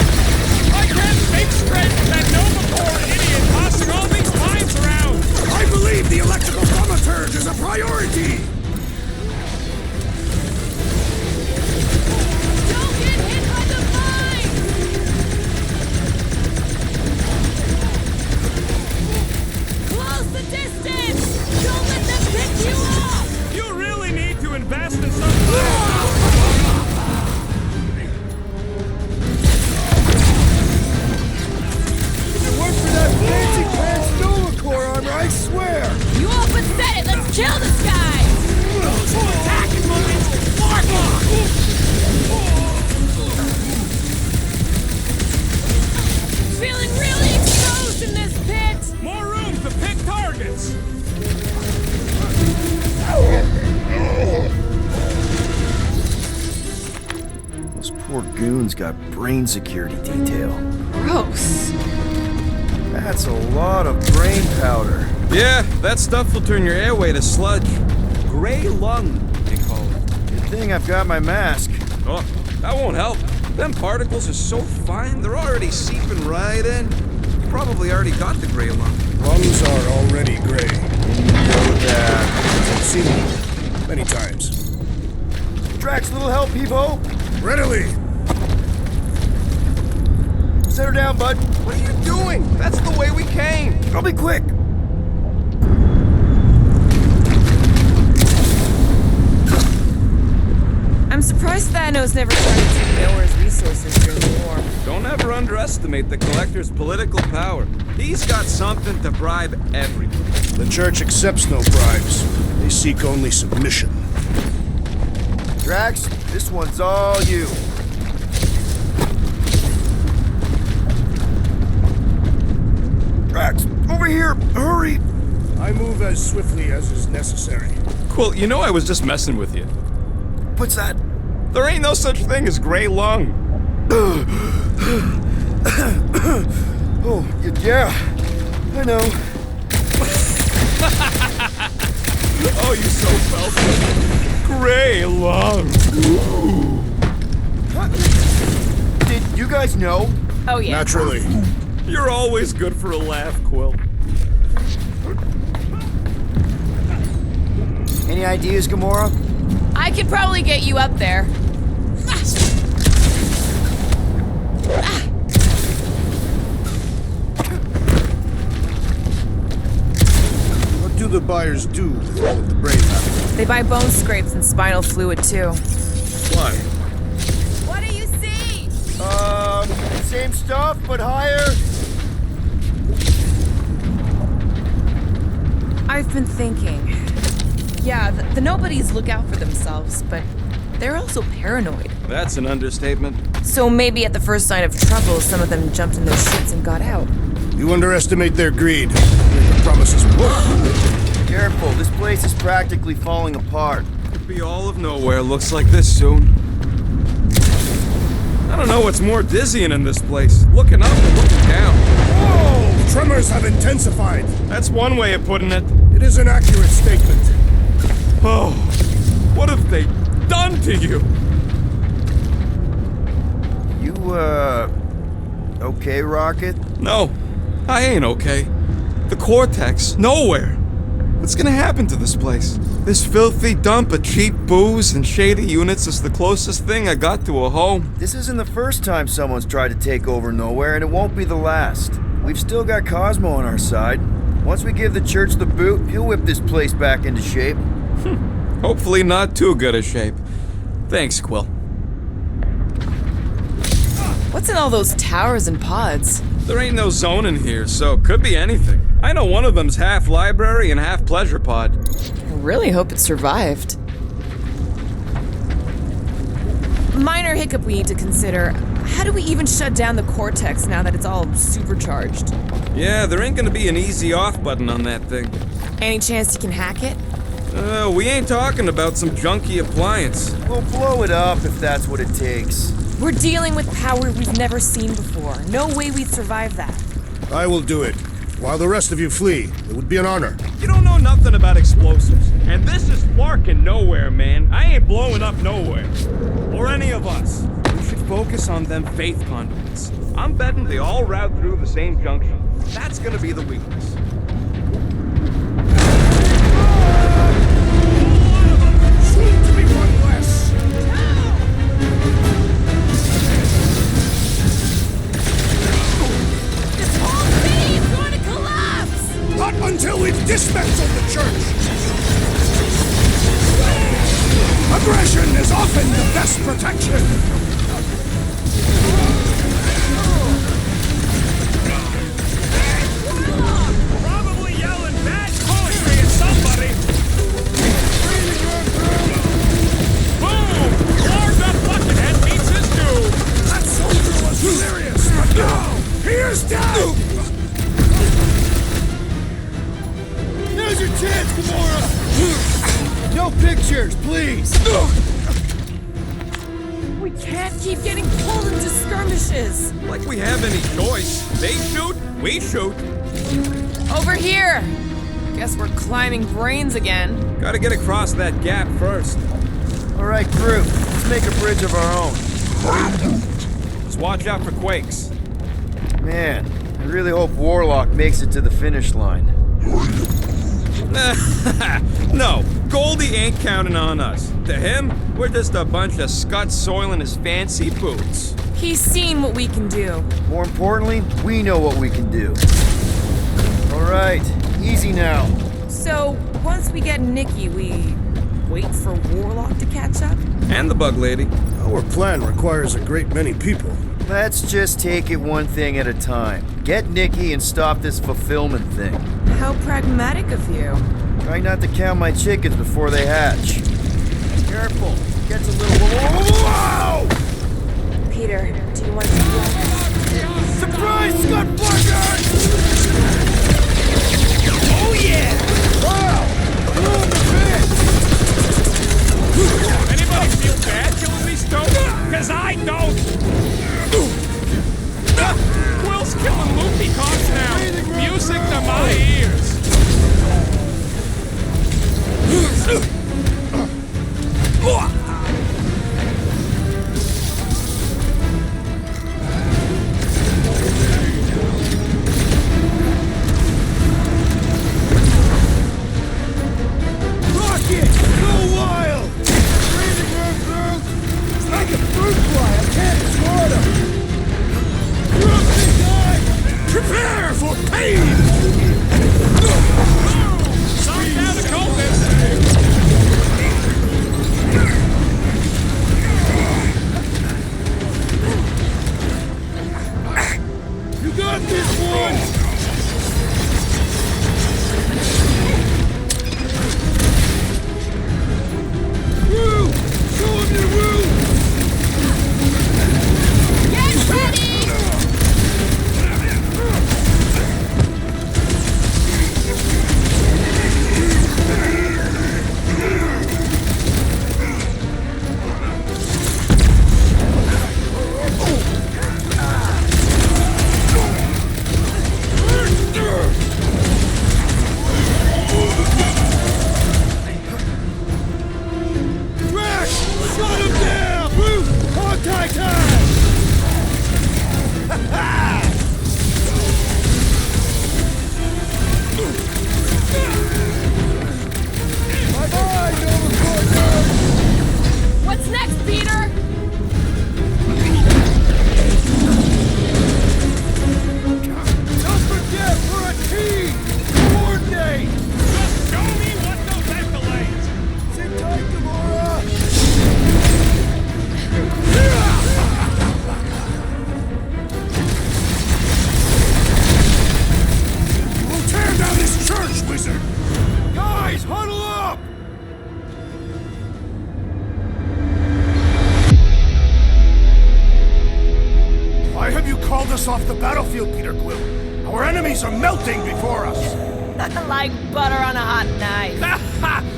I can't make straight with that Nova-born idiot tossing all these mines around! I believe the electrical thaumaturge is a priority! Don't get hit by the mine! Close the distance! Don't let them pick you off! You really need to invest in some... Fancy pants Nova Corps armor, I swear! You all but said it! Let's kill this guy! Attack and move into Warlock! Feeling really exposed in this pit! More room to pick targets! Those poor goons got brain security detail. Gross. That's a lot of brain powder. Yeah, that stuff will turn your airway to sludge. Gray lung, they call it. Good thing I've got my mask. Oh, that won't help. Them particles are so fine, they're already seeping right in. You probably already got the gray lung. Lungs are already gray. Know that. I've seen them many times. Drax, little help, Evo. Readily! Set her down, bud. What are you doing? That's the way we came. I'll be quick. I'm surprised Thanos never tried to take Gamorah's resources during the war. Don't ever underestimate the Collector's political power. He's got something to bribe everyone. The Church accepts no bribes. They seek only submission. Drax, this one's all you. Drax, over here! Hurry! I move as swiftly as is necessary. Quill, you know I was just messing with you. What's that? There ain't no such thing as gray lung. Oh, yeah. I know. Oh, you so selfish. Gray lung. Did you guys know? Oh yeah. Naturally. You're always good for a laugh, Quill. Any Any ideas, Gamora? I could probably get you up there. What do the buyers do with all of the brain matter? They buy bone scrapes and spinal fluid too. Why? What do you see? Same stuff, but higher. I've been thinking. Yeah, the nobodies look out for themselves, but they're also paranoid. That's an understatement. So maybe at the first sign of trouble, some of them jumped in their shits and got out. You underestimate their greed. The promises work. Careful, this place is practically falling apart. Could be all of nowhere looks like this soon. I don't know what's more dizzying in this place. Looking up and looking down. Whoa! Tremors have intensified. That's one way of putting it. It is an accurate statement. Oh, what have they done to you? You, okay, Rocket? No, I ain't okay. The Cortex, nowhere. What's gonna happen to this place? This filthy dump of cheap booze and shady units is the closest thing I got to a home. This isn't the first time someone's tried to take over Nowhere, and it won't be the last. We've still got Cosmo on our side. Once we give the church the boot, he'll whip this place back into shape. Hopefully not too good a shape. Thanks, Quill. What's in all those towers and pods? There ain't no zone in here, so could be anything. I know one of them's half library and half pleasure pod. I really hope it survived. Minor hiccup we need to consider. How do we even shut down the Cortex now that it's all supercharged? Yeah, there ain't gonna be an easy off button on that thing. Any chance you can hack it? We ain't talking about some junky appliance. We'll blow it up if that's what it takes. We're dealing with power we've never seen before. No way we'd survive that. I will do it. While the rest of you flee, it would be an honor. You don't know nothing about explosives. And this is Larkin Nowhere, man. I ain't blowing up Nowhere. Or any of us. We should focus on them faith conduits. I'm betting they all route through the same junction. That's gonna be the weakness. Soon to be one less. This whole city is going to collapse! Not until we've dismantled the church. Aggression is often the best protection. Probably yelling bad poetry at somebody. Boom! Lord the Buckethead meets his doom. That soldier was serious, but now he is dead. Now's your chance, Gamora! No pictures, please! We can't keep getting pulled into skirmishes. Like we have any choice. They shoot, we shoot. Over here. Guess we're climbing brains again. Gotta get across that gap first. All right, Groot, let's make a bridge of our own. Just watch out for quakes. Man, I really hope Warlock makes it to the finish line. No, Goldie ain't counting on us. To him, we're just a bunch of scuts soiling his fancy boots. He's seen what we can do. More importantly, we know what we can do. All right, easy now. So, once we get Nikki, we wait for Warlock to catch up? And the bug lady. Our plan requires a great many people. Let's just take it one thing at a time. Get Nikki and stop this fulfillment thing. How pragmatic of you. Try not to count my chickens before they hatch. Careful, gets a little... Whoa! Peter, do you want to do that? Surprise, Scott Parker! Oh yeah! Wow! Boom, the Anybody feel bad killing these stones? Cause I don't! Quill's killing loopy cops now! Music to my ears! Boys, huddle up! Why have you called us off the battlefield, Peter Quill? Our enemies are melting before us. Like butter on a hot knife.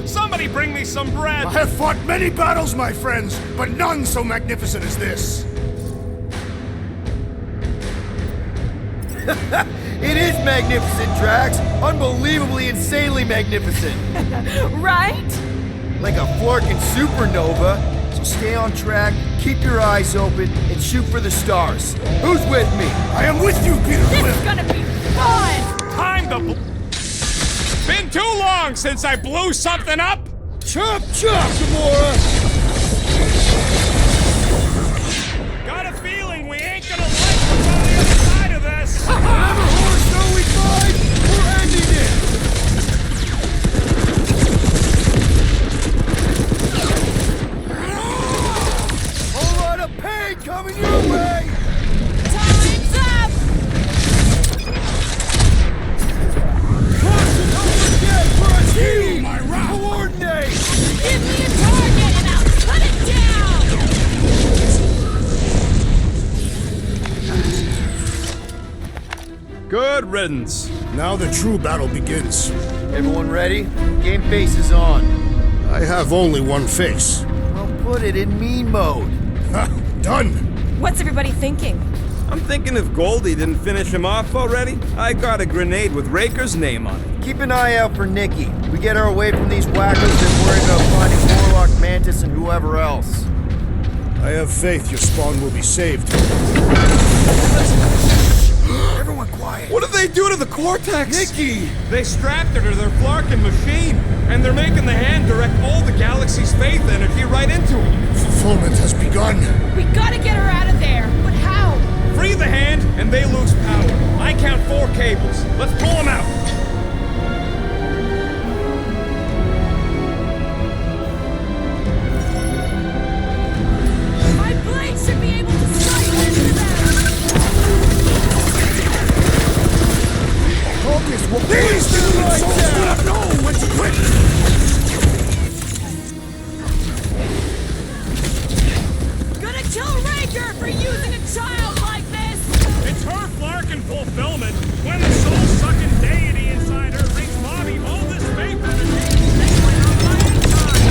Somebody bring me some bread! I have fought many battles, my friends, but none so magnificent as this. It is magnificent, Drax. Unbelievably, insanely magnificent. Right? Like a florkin' supernova. So stay on track, keep your eyes open, and shoot for the stars. Who's with me? I am with you, Peter This Quill. is gonna be fun! Time to Been too long since I blew something up! Chop, chop, Gamora! Got a feeling we ain't gonna like what's on the other side of this! Whatever horse know we find, we're ending it! Whole lot of pain coming your way! Time's up! Caution, don't forget, we're a team! Coordinate! Give me a target and I'll cut it down! Good riddance. Now the true battle begins. Everyone ready? Game face is on. I have only one face. Well, put it in me mode. Ha! Done! What's everybody thinking? I'm thinking if Goldie didn't finish him off already, I got a grenade with Raker's name on it. Keep an eye out for Nikki. We get her away from these wackos and worry about finding Warlock, Mantis, and whoever else. I have faith your spawn will be saved. Everyone quiet. What did they do to the Cortex? Nikki! They strapped her to their Flarkin machine, and they're making the hand direct all the galaxy's faith energy right into it. Fulfillment has begun. We gotta get her out of there, but how? Free the hand, and they lose power. I count 4 cables. Let's pull them out. My blade should be able to strike into them! Focus will please do right now. Know when to quit. Gonna kill Raker for using a child like this! It's her Flarkin fulfillment. When the soul-sucking deity inside her reaches Mommy, all this faith energy takes like her life time.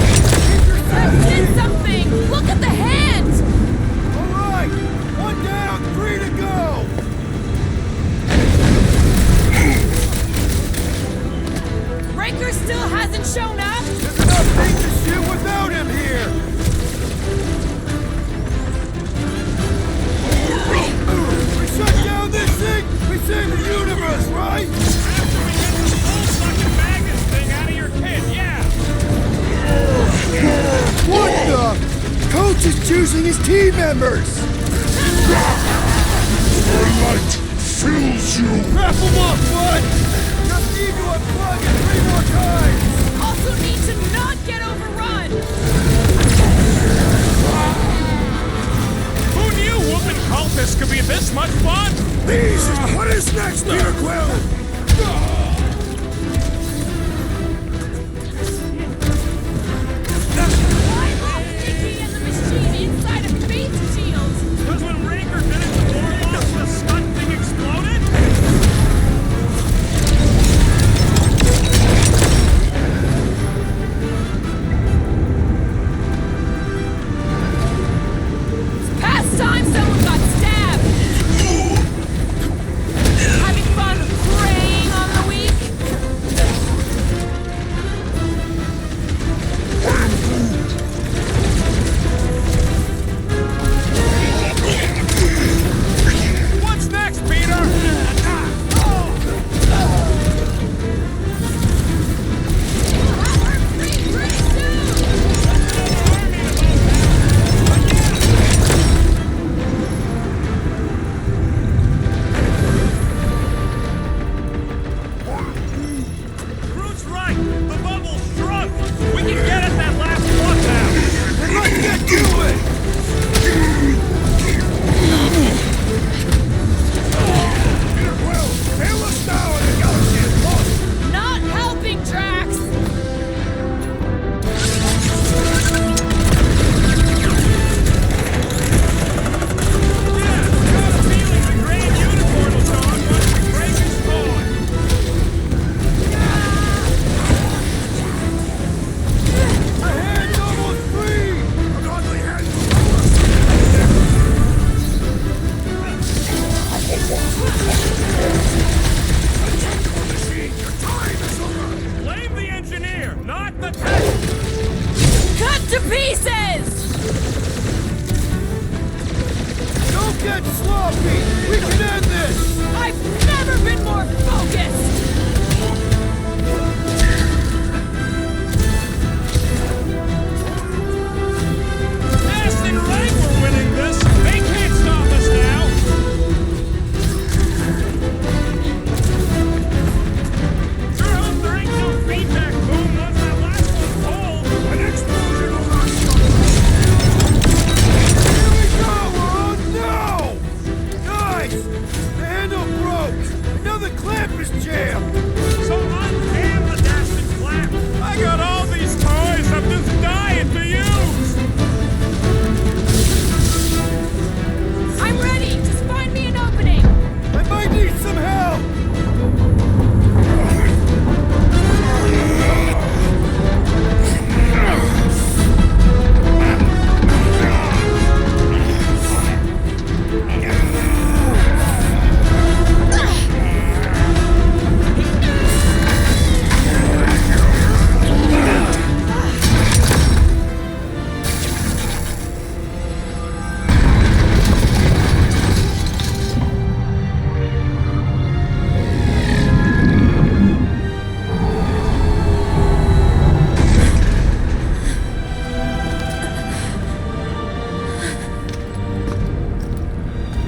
I did something! Look at the hand! All right, one down, 3 to go. Raker still hasn't shown up? There's enough things to shoot without him here. We shut down this thing, we save the universe, right? After we get the soul-sucking magnets thing out of your kid, yeah. What the? Coach is choosing his team members. The light fills you. Wrap him up, bud. Just need to unplug it 3 more times. Also need to not get overrun! Who knew whooping cultists could be this much fun? Please, what is next, Peter Quill? I love Nikki and the machine inside of Faith Shield! Because when Raker did it to Warlock, the stun thing exploded? pieces! Don't get sloppy! We can end this! I've never been more focused! Fast and right, we're winning this! They can't stop us now! Sure hope there ain't no feedback boom once that last one falls! An explosion will not stop us! Here we go! We're on now! Guys! The handle broke! Now the clamp is jammed! So unjam the dastard clamp! I got all these toys I'm just dying to use! I'm ready! Just find me an opening! I might need some help!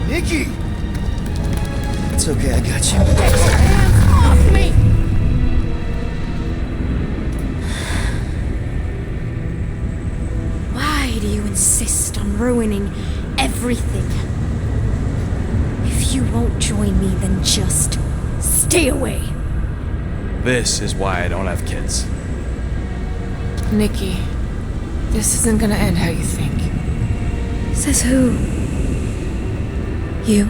Nikki! It's okay, I got you. Hands off me! Why do you insist on ruining everything? If you won't join me, then just stay away. This is why I don't have kids. Nikki, this isn't gonna end how you think. Says who? You?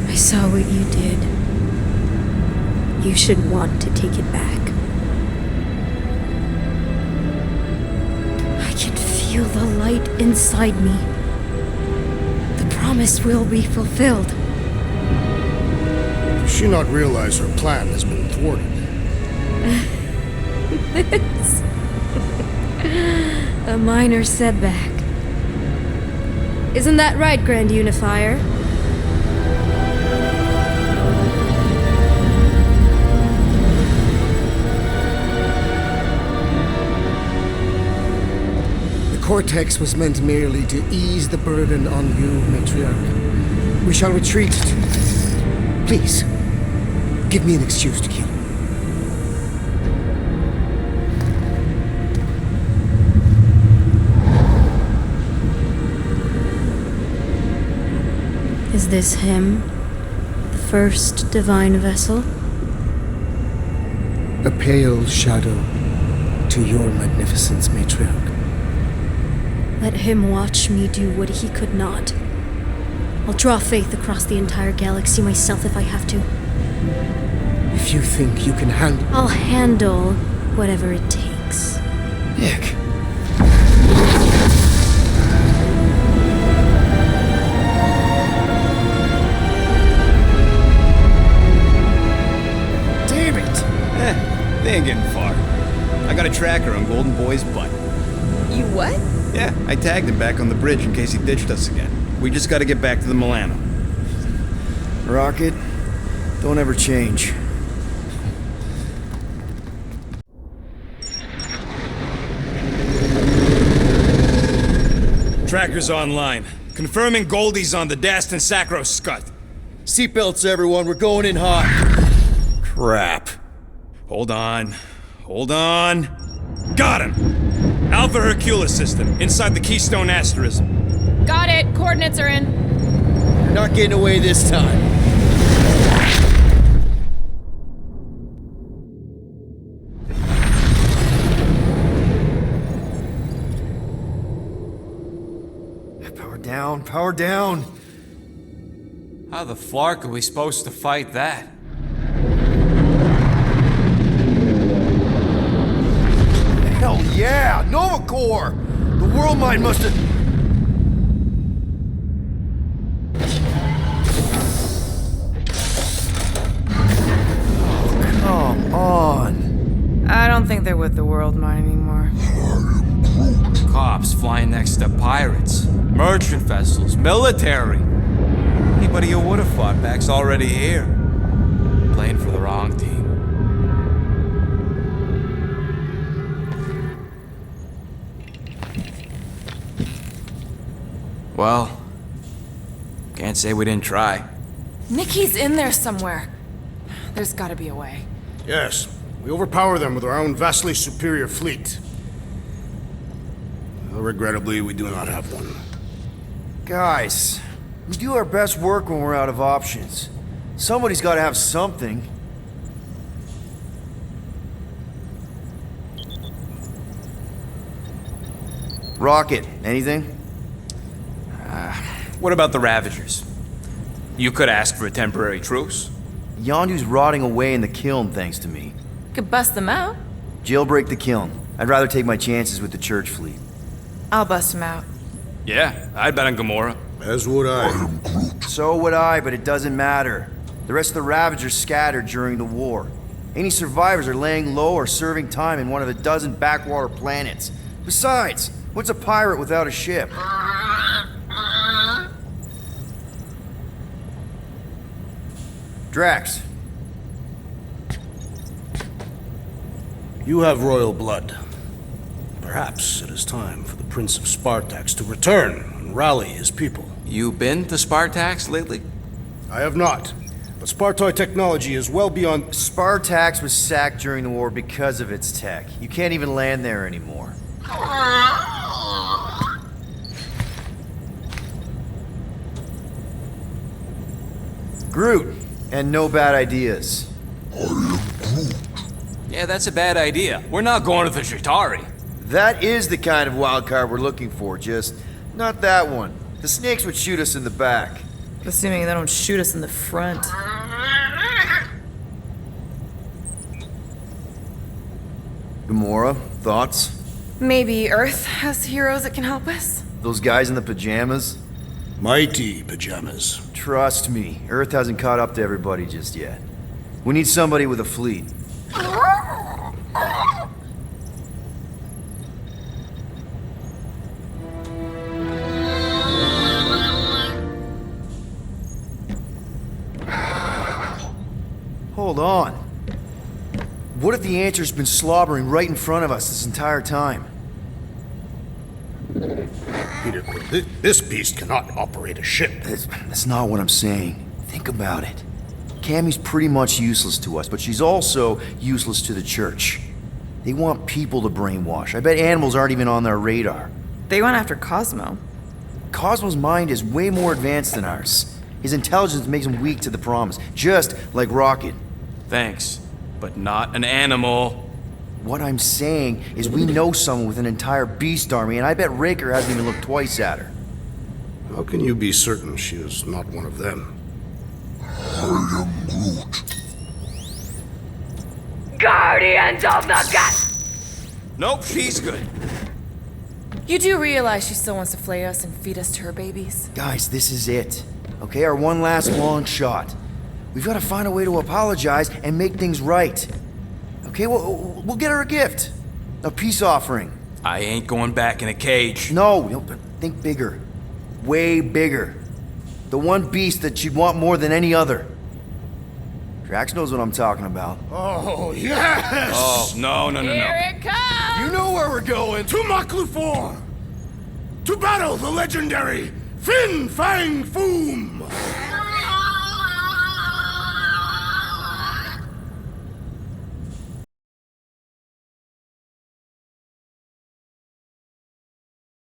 I saw what you did. You should want to take it back. I can feel the light inside me. The promise will be fulfilled. Does she not realize her plan has been thwarted? This. A minor setback. Isn't that right, Grand Unifier? The Cortex was meant merely to ease the burden on you, Matriarch. We shall retreat. Please, give me an excuse to kill. Is this him? The first divine vessel? A pale shadow to your magnificence, Matriarch. Let him watch me do what he could not. I'll draw faith across the entire galaxy myself if I have to. If you think you can handle... I'll handle whatever it takes. Nick. Damn it! They ain't getting far. I got a tracker on Golden Boy's butt. You what? Yeah, I tagged him back on the bridge in case he ditched us again. We just gotta get back to the Milano. Rocket, don't ever change. Tracker's online. Confirming Goldie's on the Dast and Sacro Scut. Seatbelts, everyone, we're going in hot. Crap. Hold on. Hold on. Got him! Alpha Hercules system, inside the Keystone Asterism. Got it. Coordinates are in. You're not getting away this time. Power down, power down. How the flark are we supposed to fight that? Hell yeah! Nova Corps! The world mind must have... Oh, come on. I don't think think they're with the world mine anymore. Cops flying next to pirates, merchant vessels, military. Anybody who would have fought back's already here. Playing for the wrong team. Well, can't say we didn't try. Nikki's in there somewhere. There's gotta be a way. Yes, we overpower them with our own vastly superior fleet. Well, regrettably, we do not have one. Guys, we do our best work when we're out of options. Somebody's got to have something. Rocket, anything? What about the Ravagers? You could ask for a temporary truce. Yondu's rotting away in the kiln thanks to me. Could bust them out. Jailbreak the kiln. I'd rather take my chances with the church fleet. I'll bust them out. Yeah, I'd bet on Gamora. As would I. So would I, but it doesn't matter. The rest of the Ravagers scattered during the war. Any survivors are laying low or serving time in one of a dozen backwater planets. Besides, what's a pirate without a ship? Drax. You have royal blood. Perhaps it is time for the Prince of Spartax to return and rally his people. You been to Spartax lately? I have not. But Spartoid technology is well beyond... Spartax was sacked during the war because of its tech. You can't even land there anymore. Groot, and no bad ideas. Yeah, that's a bad idea. We're not going to the Chitauri. That is the kind of wild card we're looking for, just not that one. The snakes would shoot us in the back. Assuming they don't shoot us in the front. Gamora, thoughts? Maybe Earth has heroes that can help us? Those guys in the pajamas? Mighty pajamas. Trust me, Earth hasn't caught up to everybody just yet. We need somebody with a fleet. Hold on. What if the Answer's been slobbering right in front of us this entire time? Peter Quill, this beast cannot operate a ship. That's not what I'm saying. Think about it. Cammy's pretty much useless to us, but she's also useless to the church. They want people to brainwash. I bet animals aren't even on their radar. They went after Cosmo. Cosmo's mind is way more advanced than ours. His intelligence makes him weak to the promise, just like Rocket. Thanks, but not an animal. What I'm saying is we know someone with an entire beast army, and I bet Raker hasn't even looked twice at her. How can you be certain she is not one of them? I am Groot. Guardians of the Gut! Nope, she's good. You do realize she still wants to flay us and feed us to her babies? Guys, this is it. Okay, our one last long shot. We've got to find a way to apologize and make things right. Okay, we'll get her a gift. A peace offering. I ain't going back in a cage. No, but think bigger. Way bigger. The one beast that she'd want more than any other. Drax knows what I'm talking about. Oh, yes! Oh, no. Here it comes! You know where we're going! To Maklufor! To battle the legendary Fin Fang Foom!